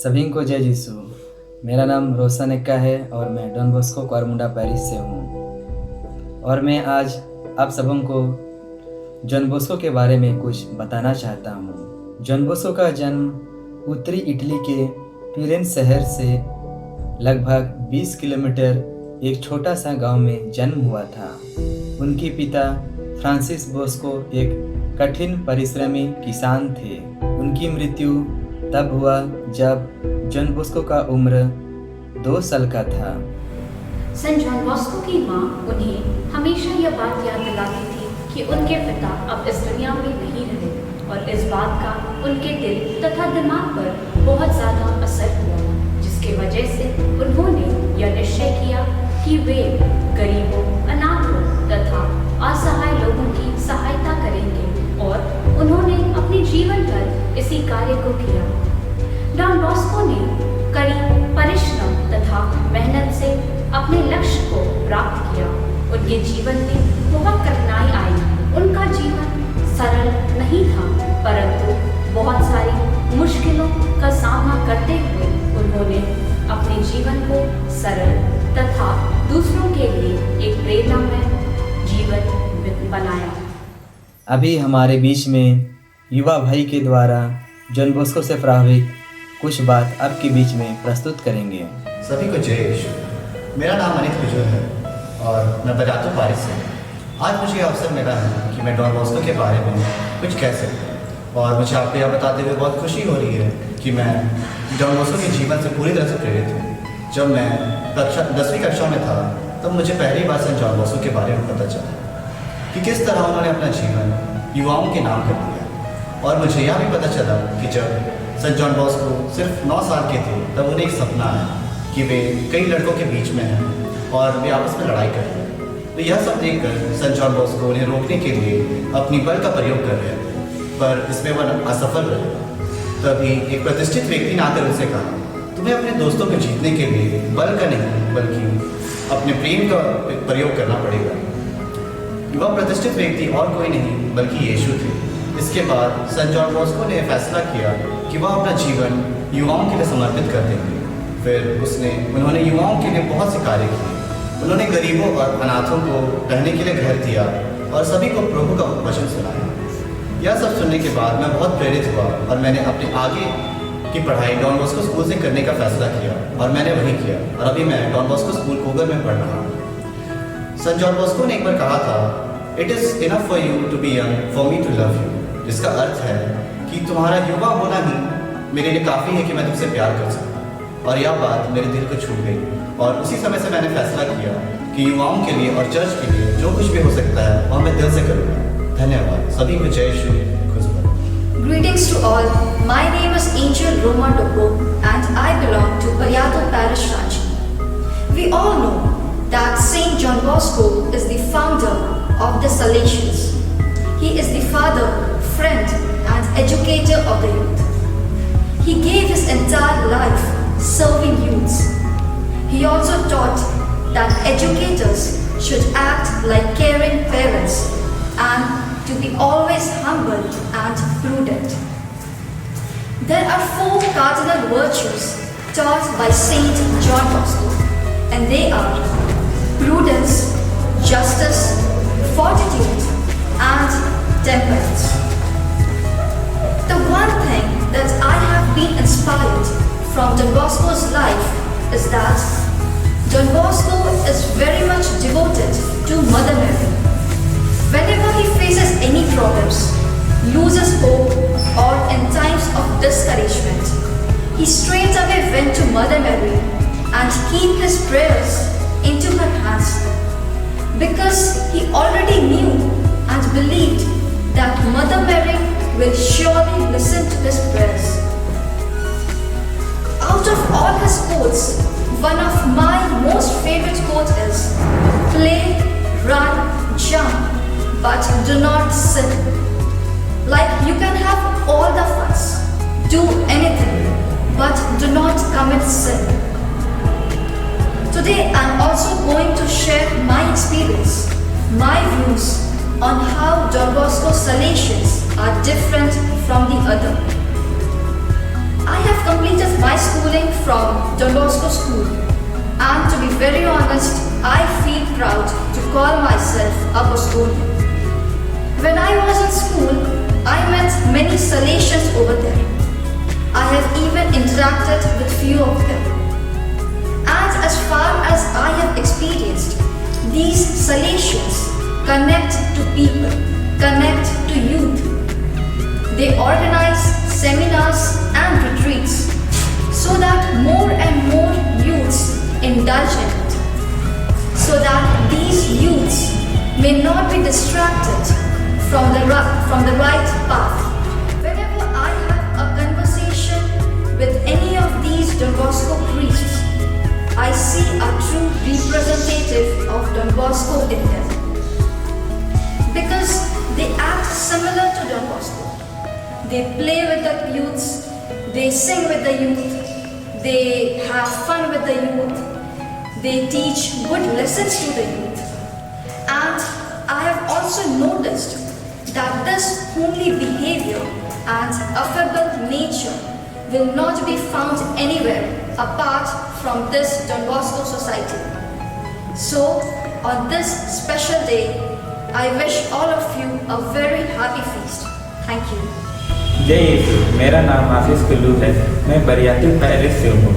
सभी को जय यीशु। मेरा नाम रोशन एक्का है और मैं डॉन बॉस्को क्वारमुंडा पेरिस से हूँ। और मैं आज आप सबों को जॉन बॉस्को के बारे में कुछ बताना चाहता हूँ। जॉन बॉस्को का जन्म उत्तरी इटली के फिरेंस शहर से लगभग 20 किलोमीटर एक छोटा सा गांव में जन्म हुआ था। उनके पिता फ्रांसिस बॉस्को एक कठिन परिश्रमी किसान थे। उनकी मृत्यु तब हुआ जब जॉन बॉस्को का उम्र 2 साल का था। सेंट जॉन बॉस्को की माँ उन्हें हमेशा यह बात याद दिलाती थी कि उनके पिता अब इस दुनिया में नहीं रहे, और इस बात का उनके दिल तथा दिमाग पर बहुत ज़्यादा असर हुआ, जिसकी वजह से उन्होंने यह निश्चय किया कि वे गरीबों, अनाथों तथा असहाय लोगों की सहायता करेंगे, और उन्होंने अपने जीवन भर इसी कार्य को किया। डॉन बॉस्को ने कड़ी परिश्रम तथा मेहनत से अपने लक्ष्य को प्राप्त किया। उनके जीवन में बहुत कठिनाई आई। उनका जीवन सरल नहीं था, परंतु बहुत सारी मुश्किलों का सामना करते हुए उन्होंने अपने जीवन को सरल तथा दूसरों के लिए एक प्रेरणामय जीवन बनाया। अभी हमारे बीच में युवा भाई के द्वारा जॉन बॉस्को से प्रभावित कुछ बात आपके बीच में प्रस्तुत करेंगे। सभी को जय यीशु। मेरा नाम अनित गुजर है और मैं बजातो पेरिस से। आज मुझे अवसर मिला है कि मैं डॉन बॉस्को के बारे में कुछ कह सकूं, और मुझे आपको यह बताते हुए बहुत खुशी हो रही है कि मैं डॉन बॉस्को के जीवन से पूरी तरह से प्रेरित हूँ। जब मैं 10वीं कक्षा में था तब मुझे पहली बार सेंट जॉन बॉस्को के बारे में पता चला कि किस तरह उन्होंने अपना जीवन युवाओं के नाम कर दिया। और मुझे यह भी पता चला कि जब सेंट जॉन बॉस्को सिर्फ 9 साल के थे तब उन्हें एक सपना आया कि वे कई लड़कों के बीच में हैं और वे आपस में लड़ाई कर रहे हैं। तो यह सब देखकर सेंट जॉन बॉस्को उन्हें रोकने के लिए अपनी बल का प्रयोग कर रहे थे, पर इसमें वह असफल रहे। तभी एक प्रतिष्ठित व्यक्ति ने आकर उनसे कहा, तुम्हें अपने दोस्तों को जीतने के लिए बल का नहीं बल्कि अपने प्रेम का प्रयोग करना पड़ेगा। वह प्रतिष्ठित व्यक्ति और कोई नहीं बल्कि यीशु थे। इसके बाद सेंट जॉन बॉस्को ने फैसला किया कि वह अपना जीवन युवाओं के लिए समर्पित कर देंगे। फिर उन्होंने युवाओं के लिए बहुत से कार्य किए। उन्होंने गरीबों और अनाथों को रहने के लिए घर दिया और सभी को प्रभु का वचन सुनाया। यह सब सुनने के बाद मैं बहुत प्रेरित हुआ और मैंने अपने आगे की पढ़ाई डॉन बॉस्को स्कूल से करने का फैसला किया, और मैंने वही किया। और अभी मैं डॉन बॉस्को स्कूल कोगर में पढ़ रहा हूँ। सेंट जॉन बॉस्को ने एक बार कहा था, it is enough for you to be young for me to love you, जिसका अर्थ है कि तुम्हारा युवा होना ही मेरे लिए काफ़ी है कि मैं तुमसे प्यार कर सकूँ। और यह बात मेरे दिल को छू गई, और उसी समय से मैंने फैसला किया कि युवाओं के लिए और चर्च के लिए जो कुछ भी हो सकता है वह मैं दिल से करूँगा। धन्यवाद। सभी को जय यीशु। Greetings to all. My name is Angel Roma Doko and I belong to Pariato Parish Ranchi. We all know that Saint John Bosco is the founder of the Salesians. He is the father, friend and educator of the youth. He gave his entire life serving youths. He also taught that educators should act like caring parents and to be always humble and prudent. There are 4 cardinal virtues taught by Saint John Bosco, and they are prudence, justice, fortitude, and temperance. The one thing that I have been inspired from Don Bosco's life is that Don Bosco is very much devoted to Mother Mary. Whenever he faces any problems, loses hope, or in times of discouragement, he straight away went to Mother Mary and keep his prayers into her hands, because he already knew and believed that Mother Mary will surely listen to his prayers. Out of all his quotes, one of my most favorite quotes is, play, run, jump, but do not sin. Like, you can have all the funs, do anything, but do not commit sin. Today I'm also going to share my experience, my views on how Don Bosco Salesians are different from the other. I have completed my school schooling from Don Bosco School, and to be very honest, I feel proud to call myself a Bosconian. When I was in school, I met many Salesians over there. I have even interacted with few of them. And as far as I have experienced, these Salesians connect to people, connect to youth. They organize seminars and retreats so that more and more youths indulge in it, so that these youths may not be distracted from the right path. Whenever I have a conversation with any of these Don Bosco priests, I see a true representative of Don Bosco in them, because they act similar to Don Bosco. They play with the youths, they sing with the youth, they have fun with the youth, they teach good lessons to the youth. And I have also noticed that this homely behavior and affable nature will not be found anywhere apart from this Don Bosco society. So, on this special day, I wish all of you a very happy feast. Thank you. जय यीशु। मेरा नाम आशीष कुल्लू है। मैं Bariatu Paris से हूँ।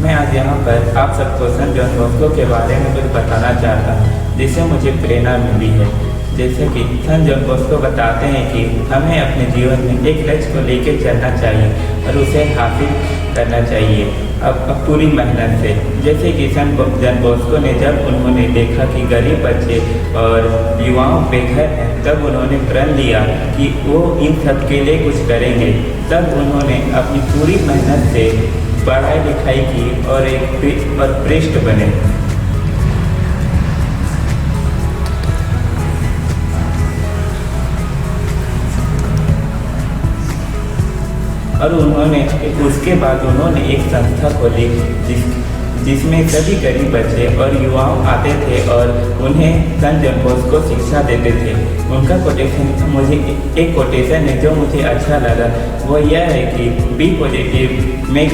मैं आज यहाँ पर आप सबको संत जॉन बॉस्को के बारे में कुछ बताना चाहता हूँ, जिससे मुझे प्रेरणा मिली है। जैसे कि संत जॉन बॉस्को बताते हैं कि हमें अपने जीवन में एक लक्ष्य को लेकर चलना चाहिए और उसे हासिल करना चाहिए अब पूरी मेहनत से। जैसे कि संत जॉन बॉस्को ने जब उन्होंने देखा कि गरीब बच्चे और युवाओं बेघर हैं, तब उन्होंने प्रण लिया कि वो इन सब के लिए कुछ करेंगे। तब उन्होंने अपनी पूरी मेहनत से पढ़ाई लिखाई की और एक प्रेस्ट बने। और उसके बाद उन्होंने एक संस्था खोली जिसमें सभी गरीब बच्चे और युवाओं आते थे और उन्हें संत जॉन बॉस्को शिक्षा देते थे। उनका कोटेशन एक कोटेशन है जो मुझे अच्छा लगा, वो यह है कि be positive, make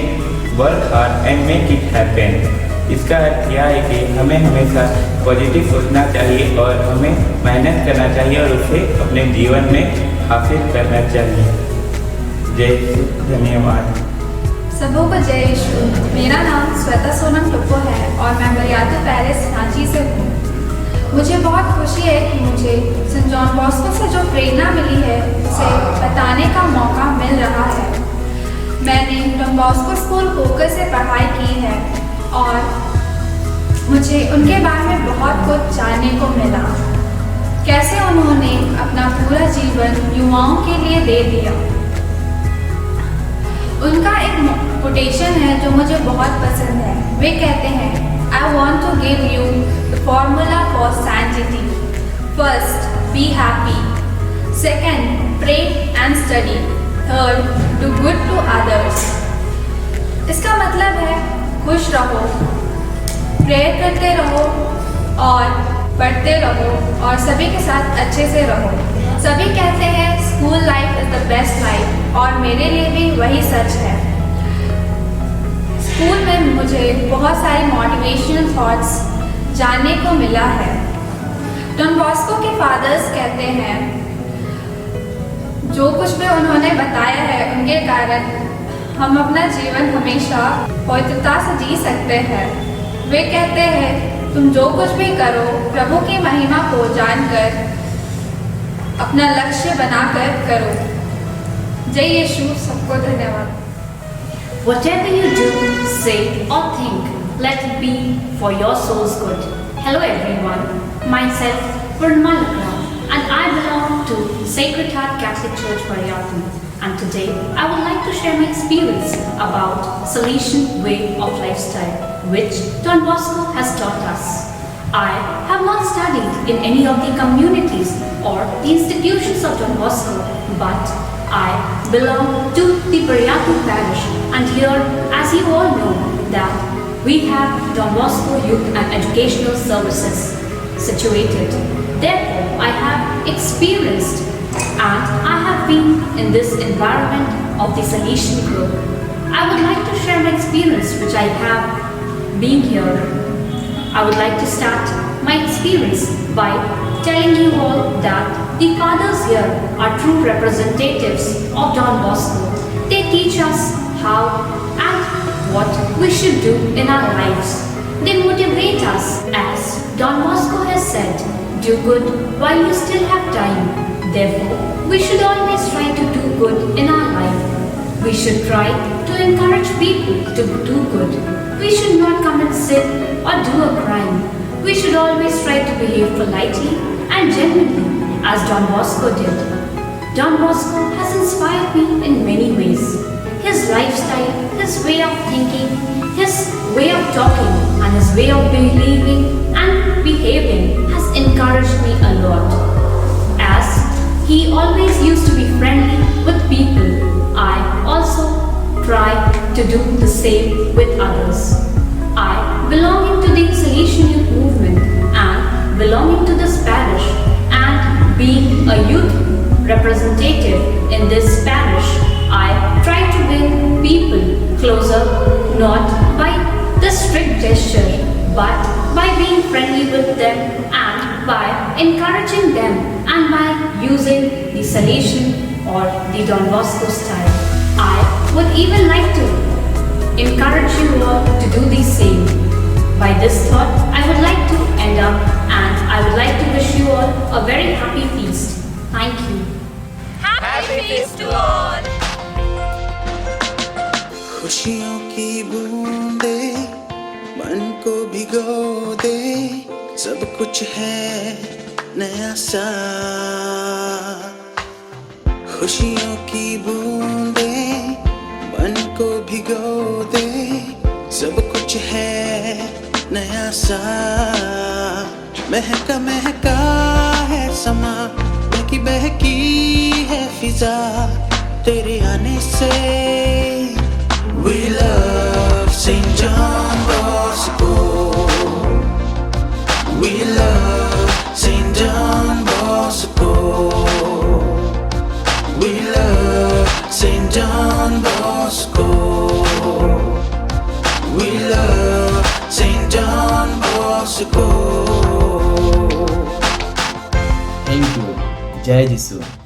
work hard and make it happen. इसका अर्थ यह है कि हमें हमेशा पॉजिटिव सोचना चाहिए और हमें मेहनत करना चाहिए और उसे अपने जीवन में हासिल करना चाहिए। जय यीशु। धन्यवाद। सबों को जय यीशु। मेरा नाम श्वेता सोनम टुप्पो है और मैं बरियातू पेरिस रांची से हूँ। मुझे बहुत खुशी है कि मुझे संत जॉन बॉस्को से जो प्रेरणा मिली है उसे बताने का मौका मिल रहा है। मैंने डॉन बॉस्को स्कूल कोकर से पढ़ाई की है और मुझे उनके बारे में बहुत कुछ जानने को मिला। कैसे उन्होंने अपना पूरा जीवन युवाओं के लिए दे दिया। उनका एक कोटेशन है जो मुझे बहुत पसंद है। वे कहते हैं, I want to give you the formula for sanctity. First, be happy. Second, pray and study. Third, do good to others. इसका मतलब है खुश रहो, प्रेयर करते रहो और पढ़ते रहो और सभी के साथ अच्छे से रहो। सभी कहते हैं school life is the best life और मेरे लिए भी वही सच है। स्कूल में मुझे बहुत सारी मोटिवेशनल थॉट्स जानने को मिला है। डॉन बॉस्को के फादर्स कहते हैं जो कुछ भी उन्होंने बताया है उनके कारण हम अपना जीवन हमेशा पवित्रता से जी सकते हैं। वे कहते हैं तुम जो कुछ भी करो प्रभु की महिमा को जानकर अपना लक्ष्य बनाकर करो। जय यीशु। सबको धन्यवाद। Whatever you do, say or think, let it be for your soul's good. Hello everyone, myself Purnima Lakra and I belong to Sacred Heart Catholic Church Bariyatul, and today I would like to share my experience about Salesian way of lifestyle which Don Bosco has taught us. I have not studied in any of the communities or the institutions of Don Bosco, but I belong to the Bariyatul parish, and here, as you all know, that we have Don Bosco Youth and Educational Services situated. Therefore, I have experienced and I have been in this environment of the Salesian group. I would like to share my experience which I have been here. I would like to start my experience by telling you all that the fathers here are true representatives of Don Bosco. They teach us how and what we should do in our lives. They motivate us, as Don Bosco has said, do good while you still have time. Therefore, we should always try to do good in our life. We should try to encourage people to do good. We should not commit sin or do a crime. We should always try to behave politely and genuinely, as Don Bosco did. Don Bosco has inspired me in many ways. His lifestyle, his way of thinking, his way of talking, and his way of believing and behaving has encouraged me a lot. As he always used to be friendly with people, I also try to do the same with others. I, belonging to the Salesian Youth Movement and belonging to this parish and being a youth representative in this parish, I try to bring people closer, not by the strict gesture, but by being friendly with them and by encouraging them and by using the Salesian or the Don Bosco style. I would even like to encourage you all to do the same. By this thought, I would like to end up and I would like to wish you all a very happy feast. Thank you. Happy Feast to all! खुशियों की बूंदे मन को भिगो दे, सब कुछ है नया सा। खुशियों की बूंदे मन को भिगो दे, सब कुछ है नया सा। महका महका है समा, बहकी बहकी है फिजा, तेरे आने से। We love St. John Bosco. We love St. John Bosco. We love St. John Bosco. We love St. John Bosco. Thank you. जय जिसू।